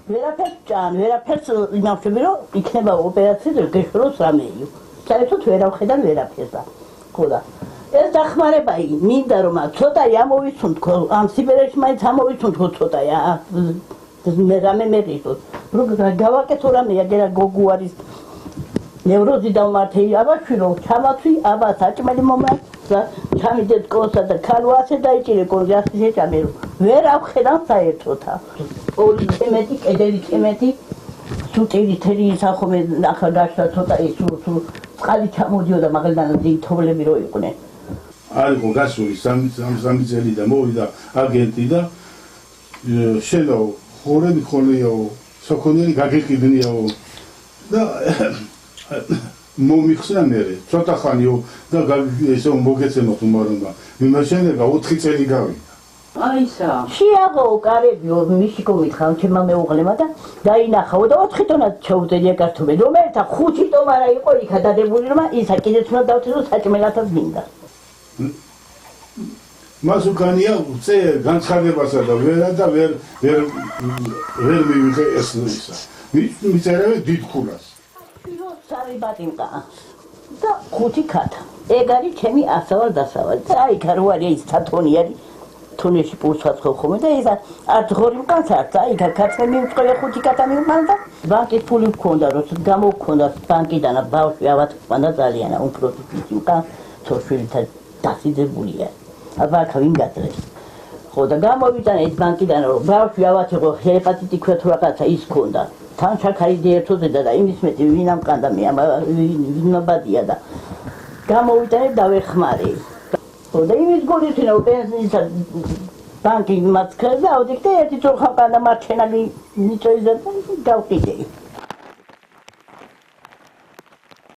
ვერაფერს ჭან, ვერაფერს იმავშები რომ იქნება ოპერაციაზე გეშოროს რამეიო. საერთოდ ვერ ავხედან ვერაფერს. ხო და ეს დახმარება მინდა რომ ცოტაი ამოვიცუნთქო, ამ სიბერეში მაინც ამოვიცუნთქო ცოტაი. მე რამე მეღისოს. რომ გავაკეთო რამე აგერა გოგო არის ნევროზი დავმართე აბაშვილო, ჩამათვი აბა საჭმელი მომაცა, ჩამიდე სკოლასა და ქალო ასე დაიჭირე კონზე ასე შეჭამე რომ ვერ ავხედან საერთოთა. ორი წემეთი, კედელი წემეთი, სუტირი თერი სახომე ახლა გაშლა ცოტა ის სულ წყალი ჩამოდიოდა მაგალითად თოვლები რო იყვნენ. არისო გასული 3 წელი და მოვიდა აგენტი და შენო ხორები ხოლეო, სოქონელი გაგიყიდნიაო და მომიხსნა მე ცოტა ხანიო და ესე მოგეცემოთ უმარონა. მიმაშენება 4 წელი გავიდა. აისა შეაღო კარებიო მისიკო მითხავ ჩემმა მეუღლემა და დაინახაო და 4 ტონად ჩაუწერია კარტოფილი რომელთა 5 ტომარა იყო იქა დადებული რომ ისა კიდეც უნდა დავწერო საჭმელათაც მინდა მას უკანია წე განცხადებასა და ვერ მივიღე ეს ისა მიწერე დიდ ხულას სარი ბატიმყა და 5 კათა ეგ არის ჩემი ასავალ დასავალ და აი ქარვარი ის თათონი არის თუნეში პულსვაცხო ხომე და ისა არც ღორი მყავს არც აი ქართლი მივწყევი 5 კათა მივყავ და ბანკის ფული მქონდა როცა გამოვქონდა ბანკიდან ბავშვი ავად ყანდა ძალიან უფრო ფიცი მყავს თორშვილთა დასიძებულია აბა ქავინ გატრეს ხო და გამოვიტანე ეს ბანკიდან რომ ბავშვი ავად იყო ჰეპატიტი ქვეთ რაღაცა ის ქონდა თან ჩაქარი დიერთოზე და იმის მეტი ვინამ ყანდა მე ვინაბადია და გამოვიტანე და ვეხმარე და იმის გორითინა პენსიისა ბანკი მათ ქეზე აუდიქტე ერთი წოხა ყანდა მარჩენალი ნიჭოიზა და გავყიდე